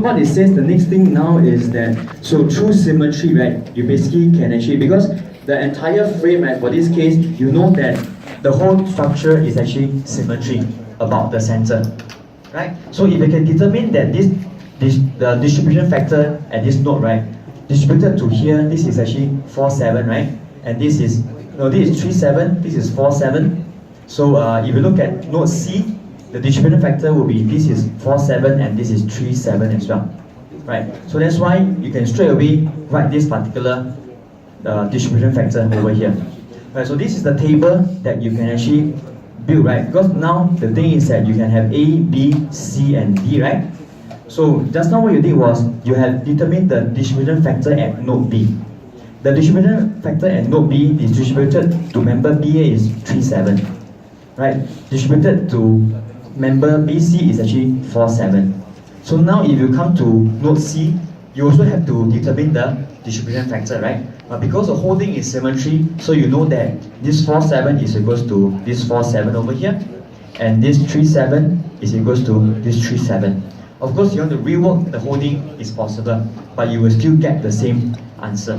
what it says, the next thing now is that, so through symmetry, right, you basically can actually, because the entire frame, right, for this case, you know that the whole structure is actually symmetry about the center, right? So if you can determine that the distribution factor at this node, right, distributed to here, this is actually 4, 7, right? And this is, no, this is 3, 7, this is 4, 7. So if you look at node C, the distribution factor will be, this is 4, 7, and this is 3, 7 as well, right? So that's why you can straight away write this particular distribution factor over here. Right, so this is the table that you can actually build, right? Because now the thing is that you can have A, B, C, and D, right? So just now what you did was you have determined the distribution factor at node B. The distribution factor at node B is distributed to member BA is 3, 7, right? Distributed to member BC is actually 4, 7. So now if you come to node C, you also have to determine the distribution factor, right? But because the whole thing is symmetry, so you know that this 4, 7 is equals to this 4, 7 over here, and this 3, 7 is equals to this 3, 7. Of course, you want to rework the whole thing is possible, but you will still get the same answer.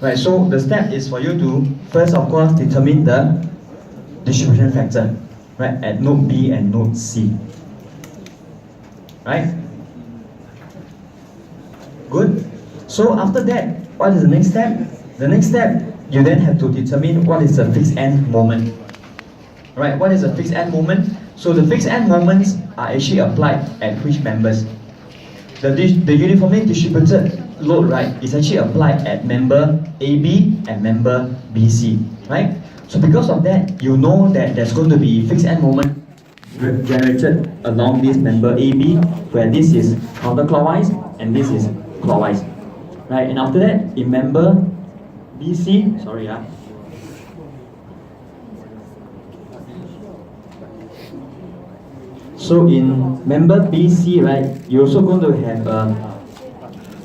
Right, so the step is for you to first, of course, determine the distribution factor, right, at node B and node C. Right? Good. So after that, what is the next step? The next step, you then have to determine what is the fixed end moment. Right, what is a fixed end moment? So the fixed end moments are actually applied at which members? The uniformly distributed load, right, is actually applied at member AB and member BC, right? So because of that, you know that there's going to be fixed end moment generated along this member AB, where this is counterclockwise and this is clockwise, right? And after that, in member BC, so in member BC, right, you're also going to have a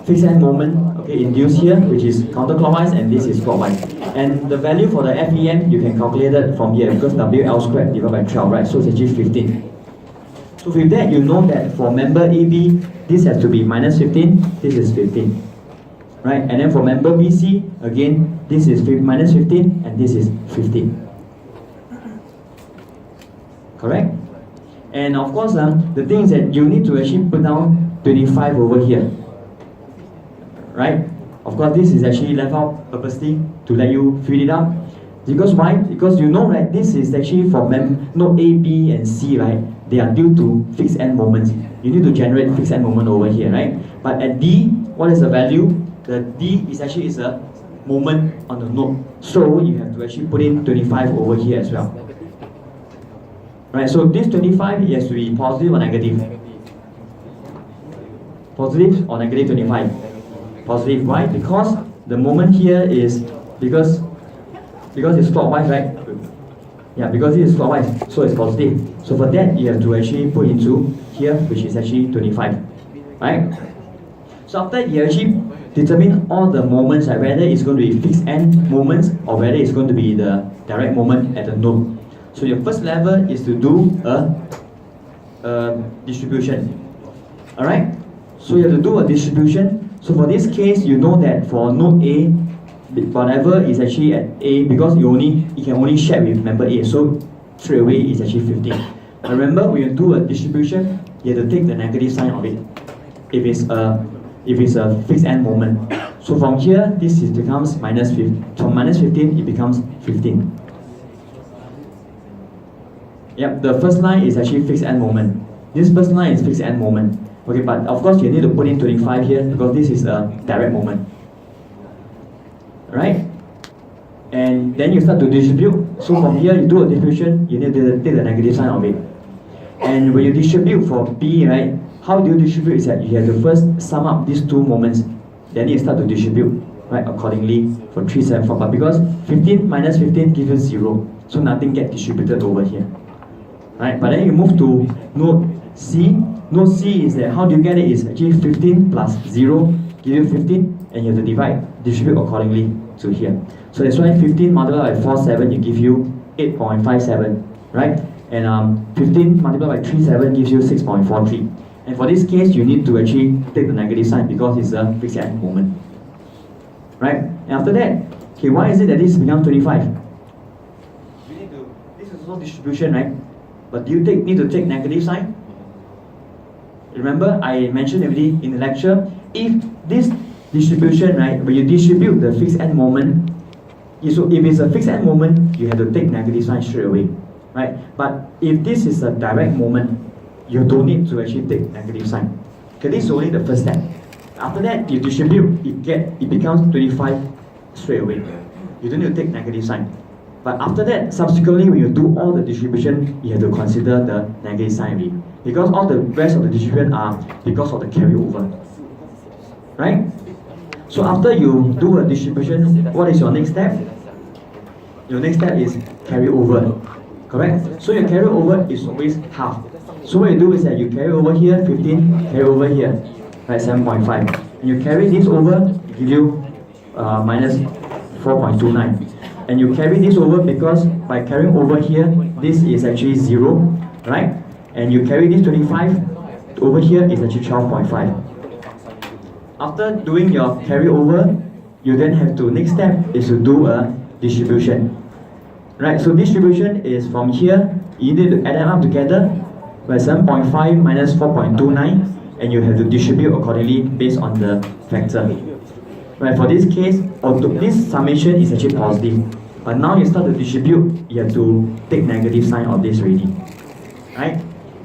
fixed end moment, okay, induced here, which is counterclockwise, and this is clockwise. And the value for the FEM, you can calculate it from here, because WL squared divided by 12, right? So it's actually 15. So with that, you know that for member AB, this has to be minus 15, this is 15. Right? And then for member BC, again, this is minus 15, and this is 15. Correct? And of course, the thing is that you need to actually put down 25 over here. Right? Of course, this is actually left out purposely to let you fill it out. Because why? Because you know, right, this is actually for node A, B, and C, right? They are due to fixed end moments. You need to generate fixed end moment over here, right? But at D, what is the value? The D is actually a moment on the node. So you have to actually put in 25 over here as well. Right, so this 25 has to be positive or negative? Positive or negative 25? Positive. Why? Because the moment here is because it's clockwise, right? Yeah, because it is clockwise, so it's positive. So for that, you have to actually put into here, which is actually 25, right? So after you actually determine all the moments, like whether it's going to be fixed end moments or whether it's going to be the direct moment at the node. So your first level is to do a distribution. Alright? So you have to do a distribution. So for this case, you know that for node A, whatever is actually at A, because you can only share with member A, so straight away it's actually 15. Remember, when you do a distribution, you have to take the negative sign of it if it's a fixed end moment. So from here, this becomes minus 15. From minus 15, it becomes 15. Yep, the first line is actually fixed end moment. This first line is fixed end moment. Okay, but of course you need to put in 25 here because this is a direct moment. Right? And then you start to distribute. So from here you do a distribution, you need to take the negative sign of it. And when you distribute for B, right, how do you distribute is that you have to first sum up these two moments, then you start to distribute, right, accordingly for 3, 7, 4. But because 15 minus 15 gives you 0, so nothing gets distributed over here. Right? But then you move to node C. Node C is that how do you get it? Is actually 15 plus 0 give you 15, and you have to distribute accordingly to here. So that's why 15 multiplied by 4, 7, it gives you 8.57, right? And 15 multiplied by 3, 7 gives you 6.43. And for this case, you need to actually take the negative sign because it's a fixed end moment. Right? And after that, okay, why is it that this becomes 25? This is also distribution, right? But do you need to take negative sign? Remember, I mentioned already in the lecture, if this distribution, right, when you distribute the fixed end moment, so if it's a fixed end moment, you have to take negative sign straight away, right? But if this is a direct moment, you don't need to actually take negative sign. Okay, this is only the first step. After that, you distribute, it becomes 25 straight away. You don't need to take negative sign. But after that, subsequently, when you do all the distribution, you have to consider the negative sign already. Because all the rest of the distribution are because of the carryover. Right? So after you do a distribution, what is your next step? Your next step is carryover. Correct? So your carryover is always half. So what you do is that you carry over here 15, carry over here, right, 7.5. And you carry this over, give you minus 4.29. And you carry this over because by carrying over here, this is actually 0, right? And you carry this 25 over here is actually 12.5. After doing your carryover, you then have to, next step is to do a distribution. Right, so distribution is from here, you need to add them up together, by 7.5 minus 4.29, and you have to distribute accordingly based on the factor. Right, for this case, this summation is actually positive. But now you start to distribute, you have to take negative sign of this already. Right?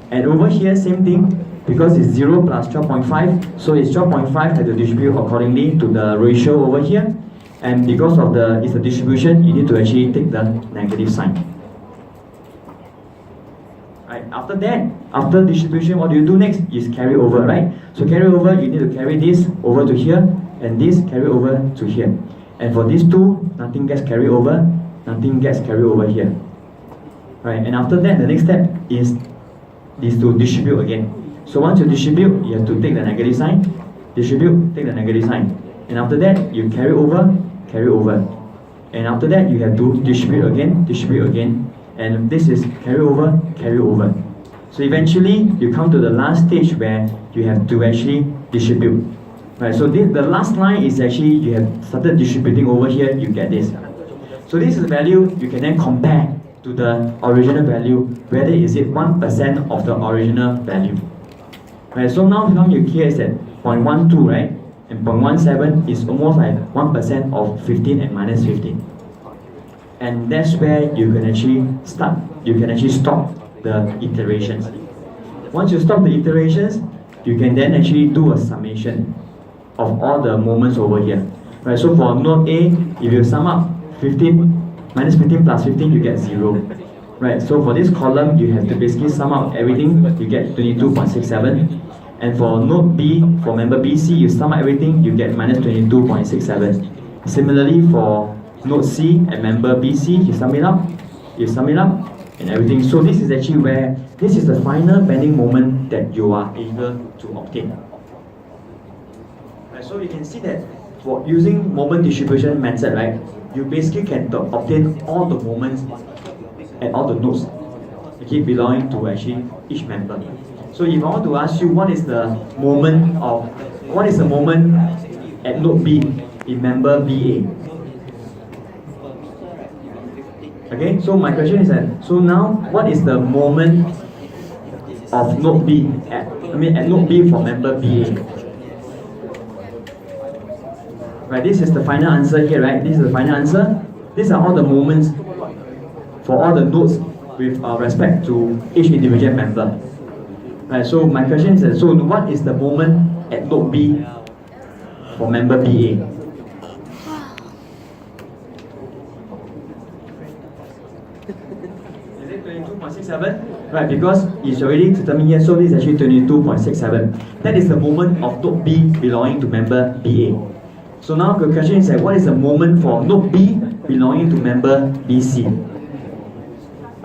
And over here, same thing, because it's 0 plus 12.5, so it's 12.5 have to distribute accordingly to the ratio over here. And because of it's a distribution, you need to actually take the negative sign. Right? After that, after distribution, what do you do next? Is carry over, right? So carry over, you need to carry this over to here, and this carry over to here. And for these two, nothing gets carried over, nothing gets carried over here. Right? And after that, the next step is to distribute again. So once you distribute, you have to take the negative sign, distribute, take the negative sign. And after that, you carry over, carry over. And after that, you have to distribute again. And this is carry over, carry over. So eventually, you come to the last stage where you have to actually distribute. Right, so the last line is actually you have started distributing over here, you get this. So this is the value you can then compare to the original value, whether is it 1% of the original value. Right, so now from your here is at 0.12, right? And 0.17 is almost like 1% of 15 and minus 15. And that's where you can actually start, you can actually stop the iterations. Once you stop the iterations, you can then actually do a summation of all the moments over here. Right, so for node A, if you sum up 15 minus 15 plus 15, you get 0. Right, so for this column, you have to basically sum up everything, you get 22.67. And for node B, for member BC, you sum up everything, you get minus 22.67. Similarly, for node C and member BC, you sum it up, and everything. So this is actually where, this is the final bending moment that you are able to obtain. Right, so you can see that for using moment distribution method, right, you basically can obtain all the moments at all the nodes, okay, belonging to actually each member. So if I want to ask you what is the moment at node B in member BA? Okay, so my question is that, so now what is the moment of node B at node B for member BA? Right, this is the final answer here, right? This is the final answer. These are all the moments for all the nodes with respect to each individual member. Right, so my question is that, so what is the moment at node B for member BA? Is it 22.67? Right, because it's already determined here, so this is actually 22.67. That is the moment of node B belonging to member BA. So now the question is that, what is the moment for node B belonging to member BC?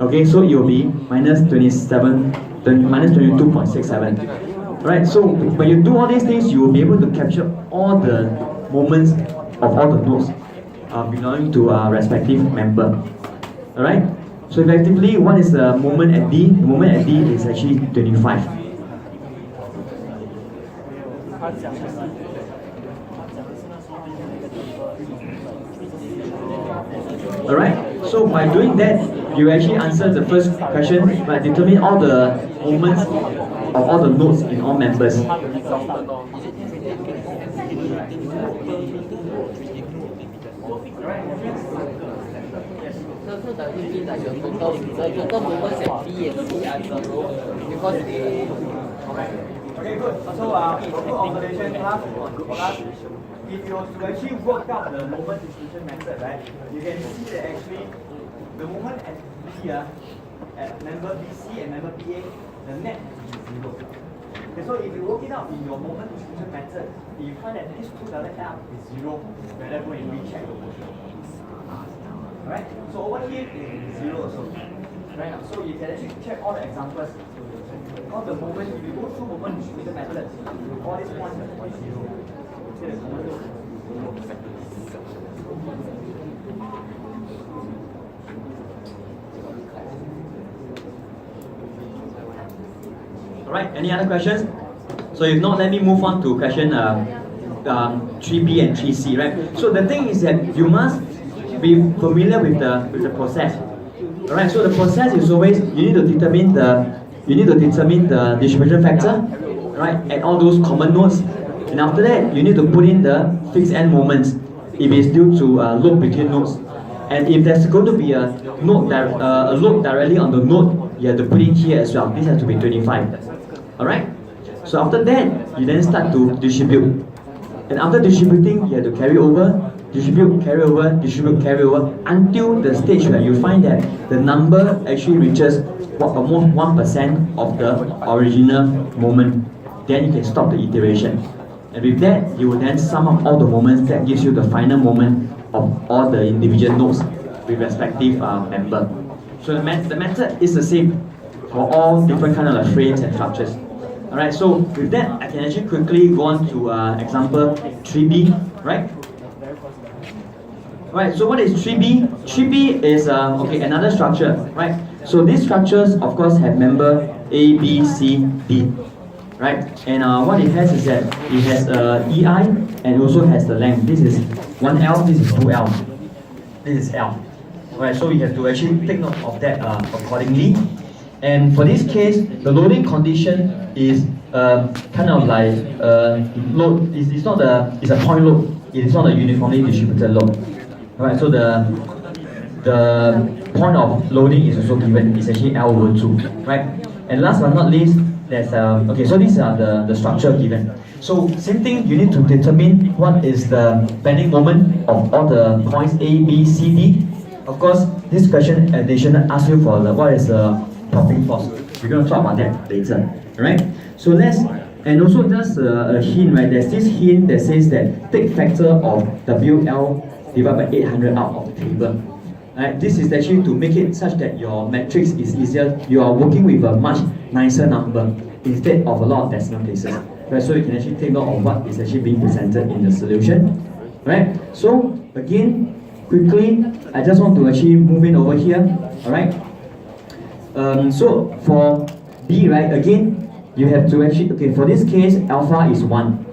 Okay, so it will be minus 22.67. Right, so when you do all these things, you will be able to capture all the moments of all the nodes belonging to a respective member. Alright, so effectively, what is the moment at D? The moment at D is actually 25. Alright, so by doing that, you actually answer the first question by determining all the moments of all the nodes in all members. So does it mean that your total moments at B and C are zero because they... Okay, good. So, good observation, class. If you were to actually work out the moment distribution method, right, you can see that actually the moment at B, at member BC and member BA, the net is 0. Okay, so if you work it out in your moment distribution method, if you find that these two doesn't add up is 0, you better go and recheck the motion. Alright, so over here is 0 also. Right, so you can actually check all the examples. All the moment, if you go through moment distribution method, all these points are 0. Okay, the common node is 0. Alright, any other questions? So if not, let me move on to question 3B and 3C, right? So the thing is that you must be familiar with the process. Alright, so the process is always you need to determine the distribution factor, right, at all those common nodes, and after that you need to put in the fixed end moments if it's due to load between nodes, and if there's going to be a load directly on the node, you have to put in here as well. This has to be 25. Alright, so after that you then start to distribute, and after distributing you have to carry over, distribute, carry over, distribute, carry over, until the stage where you find that the number actually reaches almost 1% of the original moment. Then you can stop the iteration. And with that, you will then sum up all the moments that gives you the final moment of all the individual nodes with respective member. So the method is the same for all different kind of frames and structures. Alright, so with that, I can actually quickly go on to example 3B, right? Right, so what is 3B? 3B is another structure, right? So these structures, of course, have member A, B, C, D, right? And what it has is that it has EI and also has the length. This is 1L, this is 2L, this is L. Right, so you have to actually take note of that accordingly. And for this case, the loading condition is kind of like load. It's a point load. It is not a uniformly distributed load. Right, so the point of loading is also given. It's actually L over 2, right? And last but not least, there's so these are the structure given. So same thing, you need to determine what is the bending moment of all the points A, B, C, D. Of course, this question additional asks you for what is the topping force. We're going to talk about that later, right? So and also just a hint, right? There's this hint that says that take factor of WL divided by 800 out of the table. Right? This is actually to make it such that your matrix is easier. You are working with a much nicer number instead of a lot of decimal places. Right? So you can actually take note of what is actually being presented in the solution. Right? So again, quickly, I just want to actually move in over here. Alright? So for B, right, again, you have to actually, for this case, alpha is 1.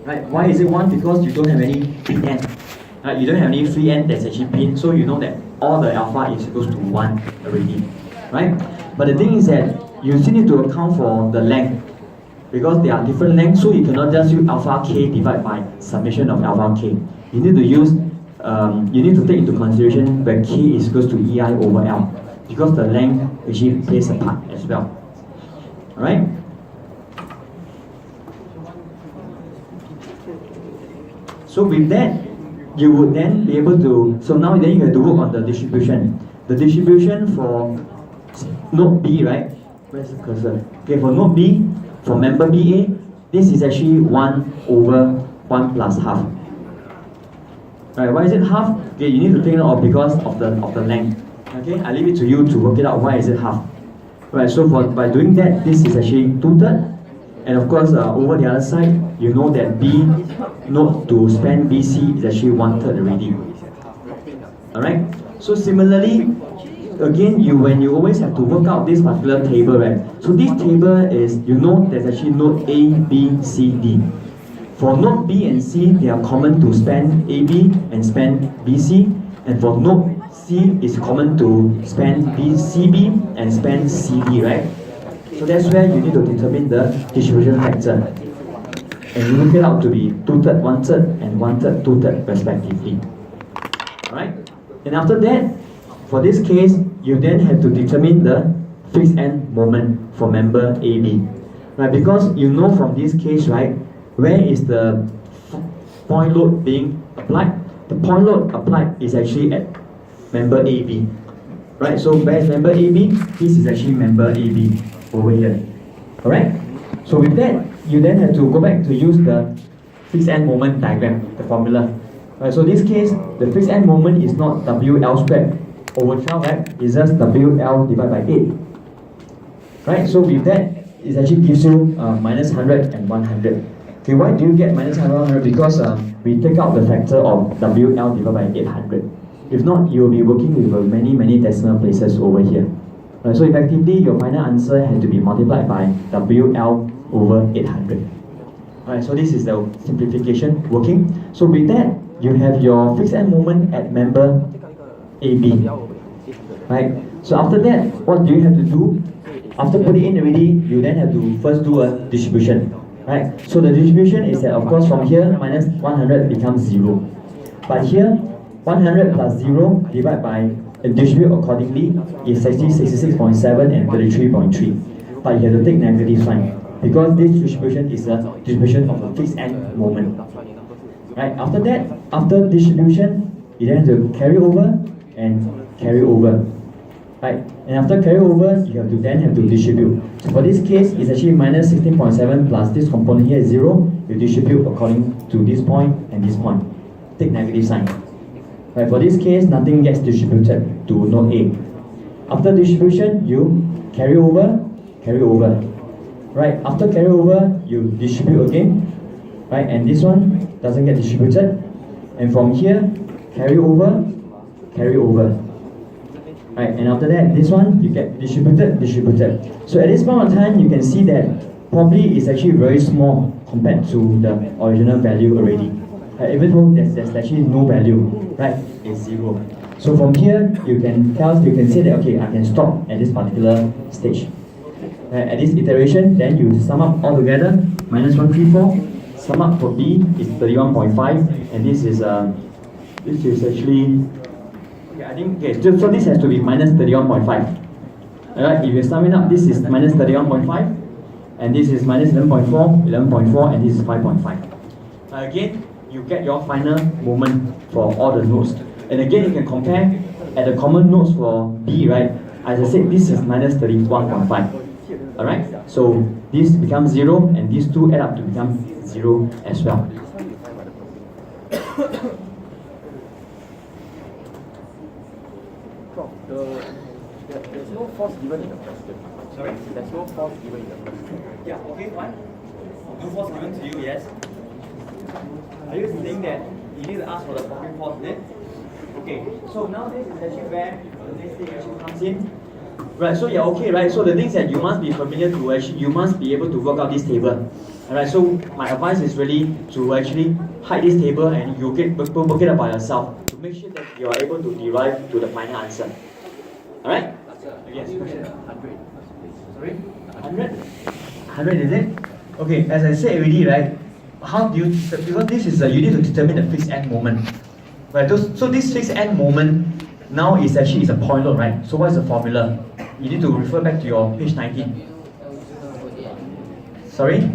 Right? Why is it 1? Because you don't have any free end. Right? You don't have any free end that's actually pinned, so you know that all the alpha is equals to 1 already. Right? But the thing is that you still need to account for the length, because there are different lengths, so you cannot just use alpha k divided by summation of alpha k. You need to use, you need to take into consideration where k is equals to EI over L, because the length actually plays a part as well. Alright? So with that, you would then be able to, so now then you have to work on the distribution. The distribution for node B, right? Where's the cursor? Okay, for node B, for member BA, this is actually 1 over 1 plus half. Right, why is it half? Okay, you need to take note of because of the length. Okay, I leave it to you to work it out why is it half. Right, so by doing that, this is actually 2/3. And of course, over the other side, you know that B node to span BC is actually 1/3 already. Alright? So similarly, again, when you always have to work out this particular table, right? So this table is, you know, there's actually node A, B, C, D. For node B and C, they are common to span AB and span BC, and for node C is common to span CB and span CD, right? So that's where you need to determine the distribution factor. And you look it out to be 2/3, 1/3, and 1/3, 2/3 respectively. Alright? And after that, for this case, you then have to determine the fixed end moment for member AB. Right? Because you know from this case, right, where is the point load being applied? The point load applied is actually at member AB. Right? So where is member AB? This is actually member AB over here. Alright? So with that, you then have to go back to use the fixed end moment diagram, the formula. Right, so this case, the fixed end moment is not WL squared over 12, right? It's just WL divided by 8. Right, so with that, it actually gives you minus 100 and 100. Okay, why do you get minus 100 and 100? Because we take out the factor of WL divided by 800. If not, you'll be working with many decimal places over here. Right, so effectively, your final answer had to be multiplied by WL over 800. Alright, so this is the simplification working. So with that, you have your fixed end moment at member AB. Right? So after that, what do you have to do? After putting in already, you then have to first do a distribution. Right? So the distribution is that, of course, from here, minus 100 becomes 0. But here, 100 plus 0 divided by and distribute accordingly is actually 66.7 and 33.3. But you have to take negative sign, because this distribution is a distribution of a fixed end moment. Right? After that, after distribution, you then have to carry over and carry over. Right? And after carry over, you have to then have to distribute. So for this case, it's actually minus 16.7 plus this component here is 0. You distribute according to this point and this point. Take negative sign. Right? For this case, nothing gets distributed to node A. After distribution, you carry over, carry over. Right, after carry over, you distribute again, right, and this one doesn't get distributed, and from here, carry over, right, and after that, this one, you get distributed. So at this point of time, you can see that probably it's actually very small compared to the original value already. Even though there's actually no value, right, it's 0. So from here, you can say that, okay, I can stop at this particular stage. At this iteration, then you sum up all together, minus 134. Sum up for B is 31.5, and this is actually, okay, I think, okay, so this has to be minus 31.5. Alright, if you sum it up, this is minus 31.5, and this is minus 11.4, 11.4, and this is 5.5. Again, you get your final moment for all the nodes. And again, you can compare at the common nodes for B, right? As I said, this is minus 31.5. Alright, so this becomes 0, and these two add up to become 0 as well. There's no force given in the question. Sorry? There's no force given in the question. Yeah, okay, fine. No force given to you, yes? Are you saying that you need to ask for the property force then? Okay, so now this is actually where the next thing actually comes in. Right, so yeah, okay, right, so the things that you must be familiar to, actually, you must be able to work out this table. Alright, so my advice is really to actually hide this table and you work it out by yourself to make sure that you are able to derive to the final answer. Alright? Yes, question. 100. Sorry? 100? 100 is it? Okay, as I said already, right, how do you, because this is you need to determine the fixed end moment. Right, so this fixed end moment now is actually a point load, right? So what is the formula? You need to refer back to your page 19. Sorry?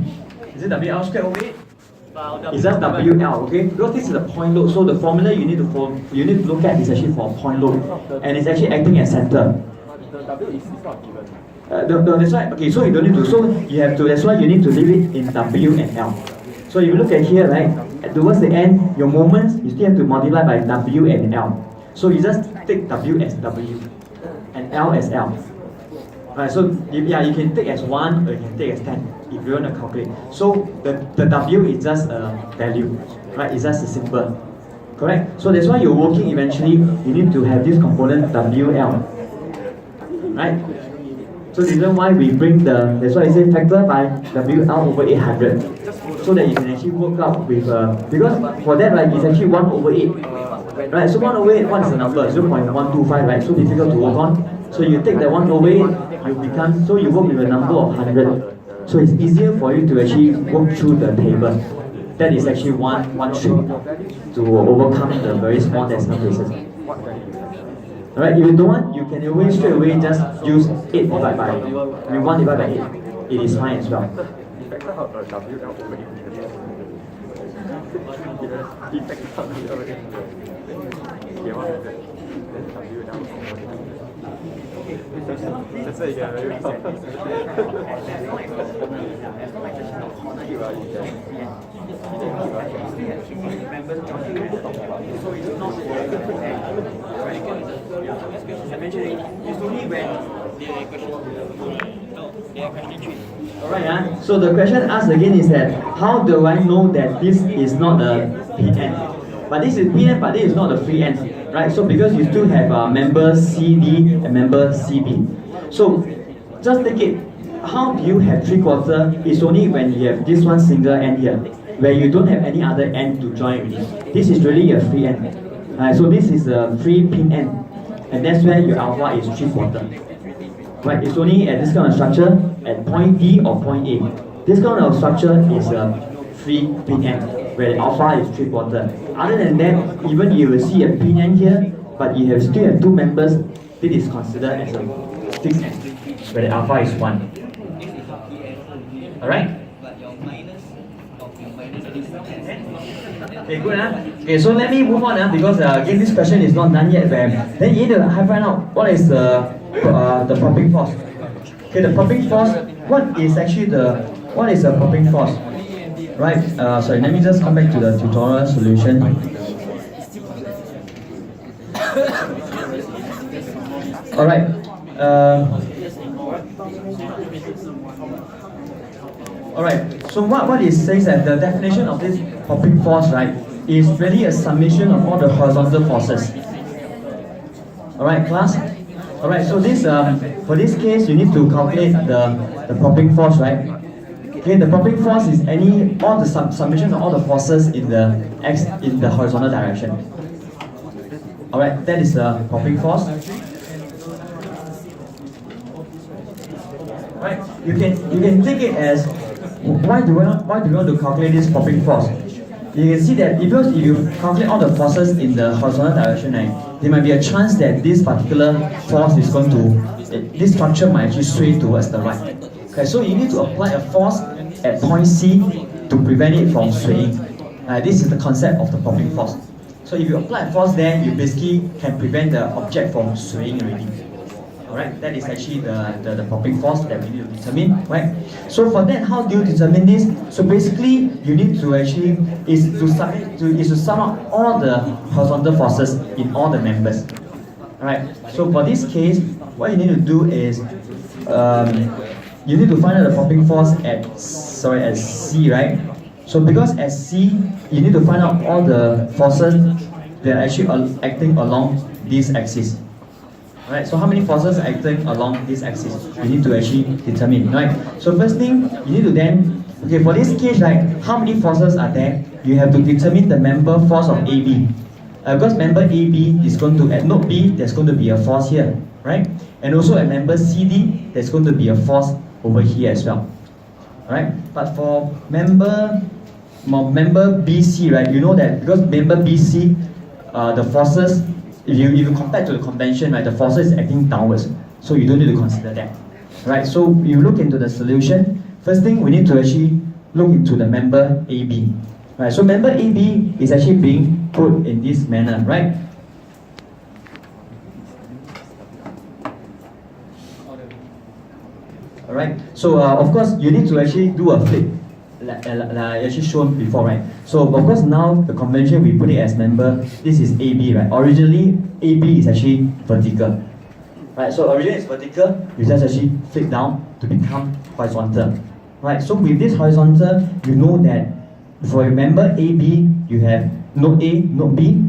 Is it WL squared over 8? Is that WL, okay? Because this is a point load, so the formula you need to look at is actually for point load, and it's actually acting as center. The W is not given. That's why. Okay, so you don't need to. So you have to. That's why you need to leave it in W and L. So if you look at here, right, towards the end, your moments you still have to multiply by W and L. So you just take W as W and L as L. Right, so you can take as 1 or you can take as 10 if you want to calculate. So the W is just a value, right? It's just a symbol, correct? So that's why you're working eventually, you need to have this component WL, right? So the reason why we bring that's why I say factor by WL over 800. so that you can actually work out with because for that right, it's actually 1/8. Right, so 1/8, what is the number? 0.125, right? So difficult to work on. So you take the 1/8, you become, so you work with a number of 100. So it's easier for you to actually work through the table. That is actually one trick to overcome the very small decimal places. Alright, if you don't want, you can always straight away just use 8 divided by 1 divided by 8. It is fine as well. Alright, so the question asked again is that how do I know that this is not a PN? But this is PN, but this is not a free end, right? So because you still have member CD and member CB. So just take it. How do you have 3/4? It's only when you have this one single end here, where you don't have any other end to join with. This is really a free end. So this is a free pin end, and that's where your alpha is 3/4. Right? It's only at this kind of structure at point D or point A. This kind of structure is a free pin end, where the alpha is 3/4. Other than that, even you will see a pin end here, but you still have two members. This is considered as a fixed end, where the alpha is 1. Alright? Okay, good. Okay, so let me move on because again this question is not done yet. Then you need to find out what is the popping force. Okay, the popping force. What is a popping force? Right. Sorry. Let me just come back to the tutorial solution. All right. Alright, so what it says that the definition of this popping force, right, is really a summation of all the horizontal forces. Alright, class? Alright, so this for this case you need to calculate the popping force, right? Okay, the popping force is all the summation of all the forces in the horizontal direction. Alright, that is the popping force. Right, you can take it as why do we want to calculate this popping force? You can see that because if you calculate all the forces in the horizontal direction, right, there might be a chance that this particular force is going to, this structure might actually sway towards the right. Okay, so you need to apply a force at point C to prevent it from swaying. This is the concept of the popping force. So if you apply a force there, you basically can prevent the object from swaying already. Alright, that is actually the popping force that we need to determine, right? So for that, how do you determine this? So basically, you need to actually is to sum up all the horizontal forces in all the members. Alright, so for this case, what you need to do is you need to find out the popping force at C, right? So because at C, you need to find out all the forces that are actually acting along this axis. Right, so how many forces are acting along this axis? You need to actually determine, right? So first thing, you need to then, okay, for this case, right, how many forces are there? You have to determine the member force of AB. Because member AB is going to, at node B, there's going to be a force here, right? And also at member CD, there's going to be a force over here as well, right? But for member BC, right, you know that because member BC, the forces, if you compare to the convention, right, the forces is acting downwards, so you don't need to consider that, right? So you look into the solution. First thing, we need to actually look into the member AB, right? So member AB is actually being put in this manner, right? Alright, so of course you need to actually do a flip, like actually shown before, right? So of course now the convention we put it as member, this is AB, right? Originally AB is actually vertical, right? So originally it's vertical, you just actually flip down to become horizontal, right? So with this horizontal, you know that for member AB you have node A, node B,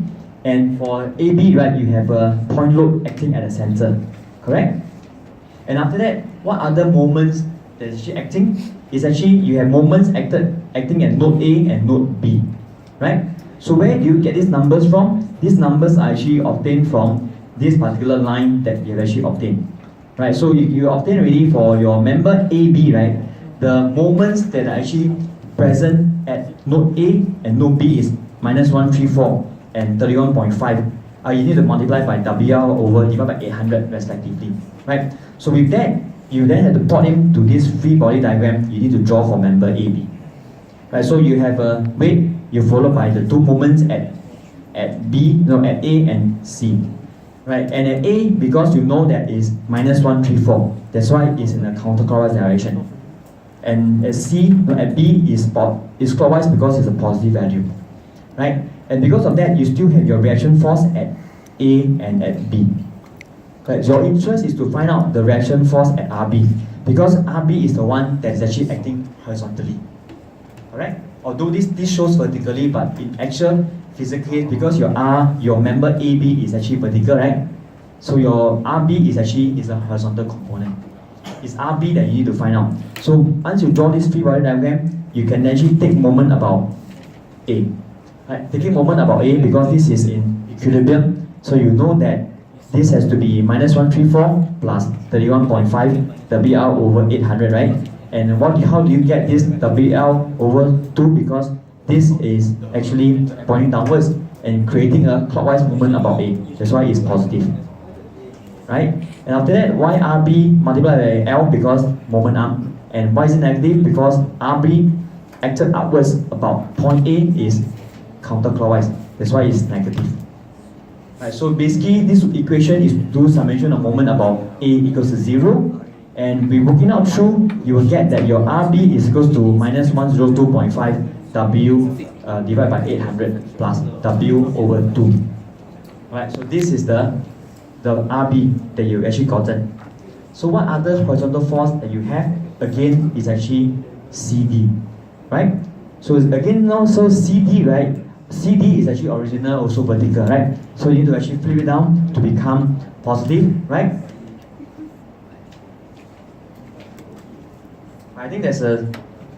and for AB, right, you have a point load acting at the center, correct? And after that, what other moments that's actually acting is actually you have moments acting at node A and node B, right? So where do you get these numbers from? These numbers are actually obtained from this particular line that you have actually obtained, right? So you obtain already for your member AB, right? The moments that are actually present at node A and node B is -134 and 31.5. You need to multiply by WL over divided by 800 respectively, right? So with that, you then have to plot into this free body diagram you need to draw for member AB, right? So you have a weight, you follow by the two moments at A and C, right? And at A, because you know that is -134, that's why it's in a counterclockwise direction. And at C, at B is clockwise because it's a positive value, right? And because of that, you still have your reaction force at A and at B. Right? So your interest is to find out the reaction force at RB, because RB is the one that is actually acting horizontally. Alright? Although this shows vertically, but in actual physical case, because your member AB is actually vertical, right? So your RB is a horizontal component. It's RB that you need to find out. So once you draw this free body diagram, you can actually take moment about A. Right? Taking moment about A because this is in equilibrium, so you know that this has to be -134 plus 31.5 WL over 800, right? And how do you get this WL over 2? Because this is actually pointing downwards and creating a clockwise movement about A. That's why it's positive, right? And after that, why RB multiplied by L? Because moment arm. And why is it negative? Because RB acted upwards about point A is counterclockwise. That's why it's negative. Right, so basically, this equation is do summation of moment about A equals to 0. And we working out through, you will get that your RB is equals to -102.5 W divided by 800 plus W over 2. Right, so this is the RB that you actually gotten. So what other horizontal force that you have? Again, is actually CD, right? So again now, so CD, right? CD is actually original, also vertical, right? So you need to actually flip it down to become positive, right? I think there's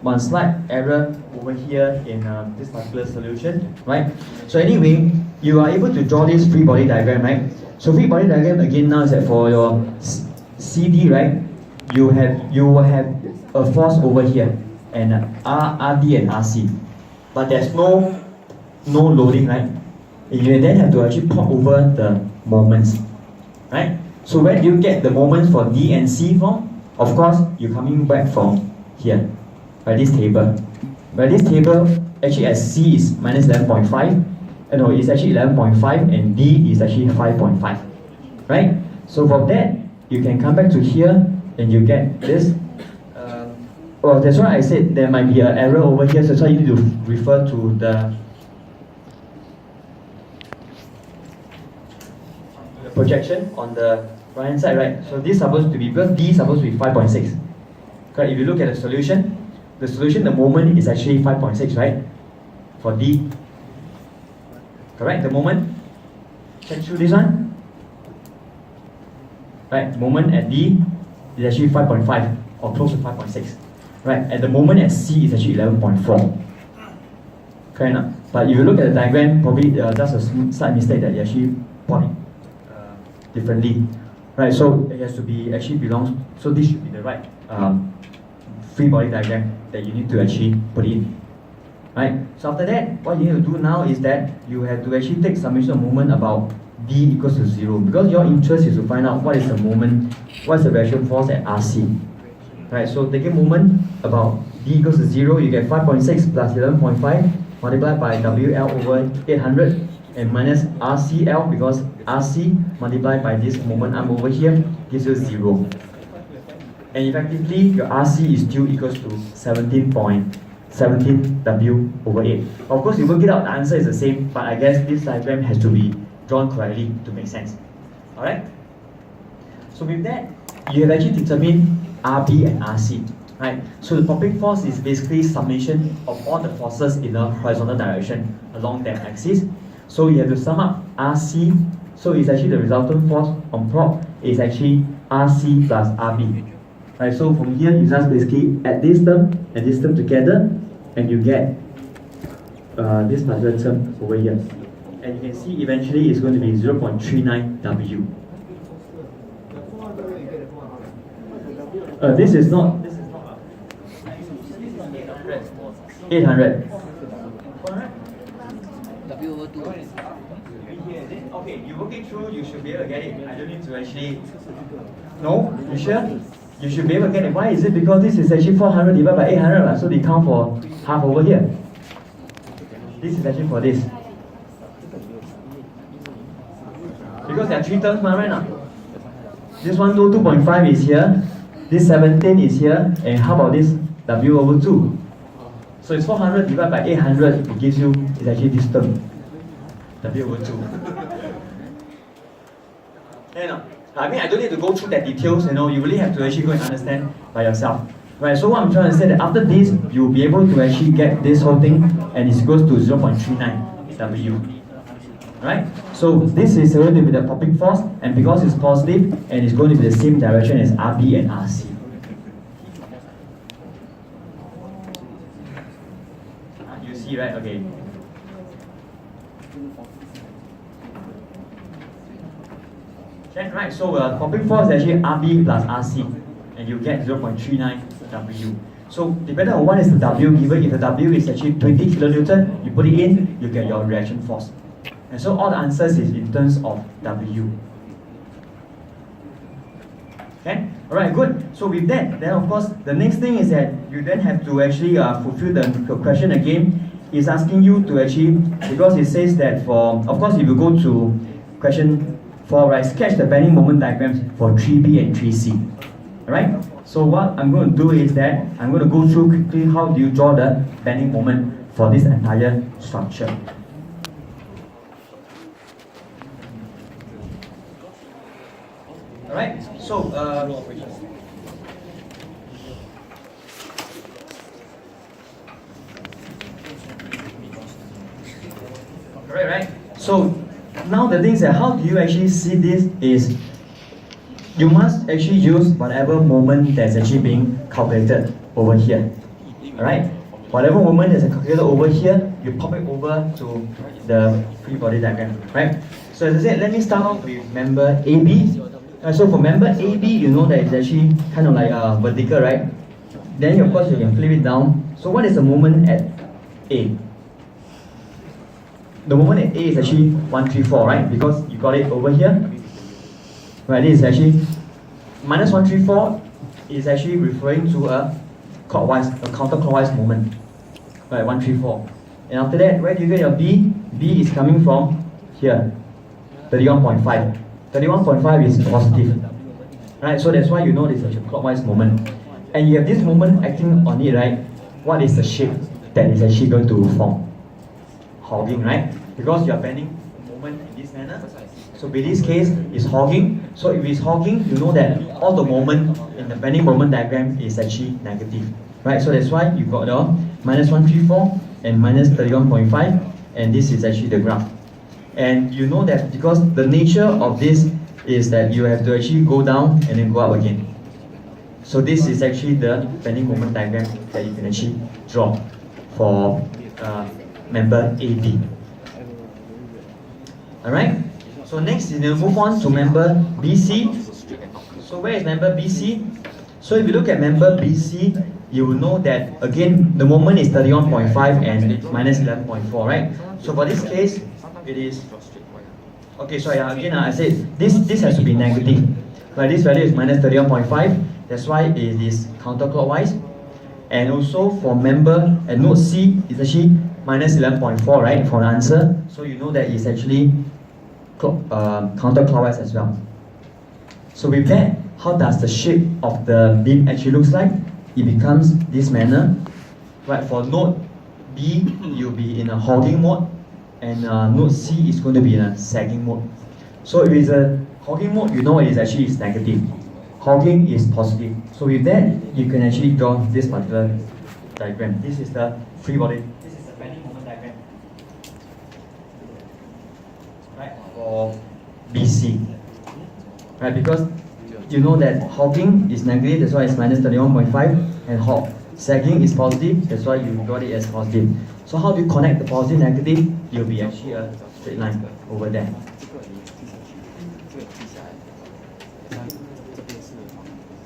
one slight error over here in this particular solution, right? So anyway, you are able to draw this free body diagram, right? So free body diagram again now is that for your CD, right? You will have a force over here and RD and RC, but there's no loading, right? You then have to actually plot over the moments, right? So where do you get the moments for D and C from? Of course, you're coming back from here, by this table. By this table, actually as C is -11.5, no, it's actually 11.5 and D is actually 5.5, right? So from that, you can come back to here and you get this. Well, that's why I said there might be an error over here, so that's why you need to refer to the projection on the right hand side, right? So this is supposed to be, because D is supposed to be 5.6. Correct? If you look at the solution, the moment is actually 5.6, right? For D. Correct? The moment? Check through this one. Right? Moment at D is actually 5.5 or close to 5.6. Right? At the moment at C is actually 11.4. Correct enough? But if you look at the diagram, probably just a slight mistake that you actually plotting differently. Right? So it has to be actually belongs. So this should be the right free body diagram that you need to actually put in. Right? So after that, what you need to do now is that you have to actually take summation of moment about D equals to 0, because your interest is to find out what is the moment, what is the reaction force at RC. Right? So taking moment about D equals to 0, you get 5.6 plus 11.5 multiplied by WL over 800 and minus RCL, because RC multiplied by this moment arm over here gives you 0. And effectively, your RC is still equals to 17.17 W over 8. Of course, you work it out, the answer is the same, but I guess this diagram has to be drawn correctly to make sense. Alright? So with that, you have actually determined RB and RC. Right? So the popping force is basically summation of all the forces in a horizontal direction along that axis. So you have to sum up RC. So it's actually the resultant force on prop is actually RC plus RB. Right, so from here, you just basically add this term and this term together, and you get this particular term over here. And you can see eventually it's going to be 0.39 W. This is not 800. W over 2. Okay, you work it through, you should be able to get it. I don't need to actually. No? You sure? You should be able to get it. Why is it? Because this is actually 400 divided by 800, right? So they count for half over here. This is actually for this. Because there are three terms right now. This 2.5 is here, this 17 is here, and how about this W over 2? So it's 400 divided by 800, it gives you, it's actually this term, W over 2. I mean, I don't need to go through that details, you really have to actually go and understand by yourself. Right, so what I'm trying to say that after this, you'll be able to actually get this whole thing, and it goes to 0.39 W. Right? So this is going to be the popping force, and because it's positive, and it's going to be the same direction as RB and RC. You see, right? Okay. Okay, right, so popping force is actually RB plus RC, and you get 0.39 W. So depending on what is the W given, if the W is actually 20 kilonewton, you put it in, you get your reaction force. And so all the answers is in terms of W. Okay? Alright, good. So with that, then of course, the next thing is that you then have to actually fulfill the question again. It's asking you to actually, because it says that for, of course, if you go to question 4, right, sketch the bending moment diagrams for 3B and 3C. Alright? So what I'm going to do is that I'm going to go through quickly how do you draw the bending moment for this entire structure. Alright, so right. So now the things that how do you actually see this is you must actually use whatever moment that's actually being calculated over here. Alright? Whatever moment that's calculated over here, you pop it over to the free body diagram. Right? So as I said, let me start off with member AB. So for member AB, you know that it's actually kind of like vertical, right? Then of course you can flip it down. So what is the moment at A? The moment at A is actually 134, right? Because you got it over here. Right, this is actually minus 134 is actually referring to a clockwise, a counterclockwise moment. Right, 134. And after that, where do you get your B? B is coming from here, 31.5. 31.5 is positive. Right, so that's why you know it's such a clockwise moment. And you have this moment acting on it, right? What is the shape that is actually going to form? Hogging, right? Because you are bending the moment in this manner. So in this case, it's hogging. So if it's hogging, you know that all the moment in the bending moment diagram is actually negative. Right, so that's why you got the minus 134 and minus 31.5, and this is actually the graph. And you know that because the nature of this is that you have to actually go down and then go up again. So this is actually the bending moment diagram that you can actually draw for member AB. Alright, so next we'll move on to member BC. So where is member BC? So if you look at member BC, you will know that again the moment is 31.5 and minus 11.4, right? So for this case, it is okay. So yeah, again I said this has to be negative. Right, this value is minus 31.5. That's why it is counterclockwise. And also for member at node C, it's actually minus 11.4, right, for the answer. So you know that it's actually counterclockwise as well. So with that, how does the shape of the beam actually looks like? It becomes this manner. Right, for node B, you'll be in a hogging mode, and node C is going to be in a sagging mode. So if it's a hogging mode, you know it is actually negative. Hogging is positive. So with that, you can actually draw this particular diagram. This is the free body. This is the bending moment diagram. Right, for BC. Right, because you know that hogging is negative, that's why it's minus 31.5, and sagging is positive, that's why you got it as positive. So how do you connect the positive negative? You'll be actually a straight line over there.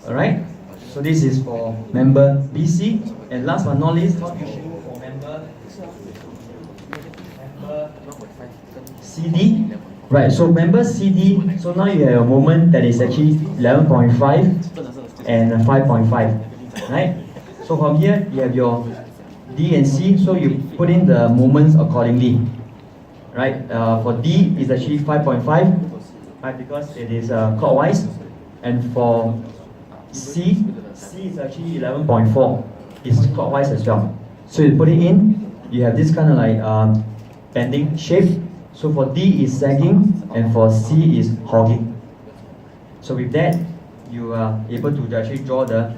Alright, so this is for member BC, and last but not least, how do you show for member CD? Right, so member CD, so now you have a moment that is actually 11.5 and 5.5, right? So from here, you have your D and C, so you put in the moments accordingly, right? For D, it's actually 5.5, right, because it is clockwise, and for C is actually 11.4, it's clockwise as well. So you put it in, you have this kind of like bending shape. So for D is sagging and for C is hogging. So with that, you are able to actually draw the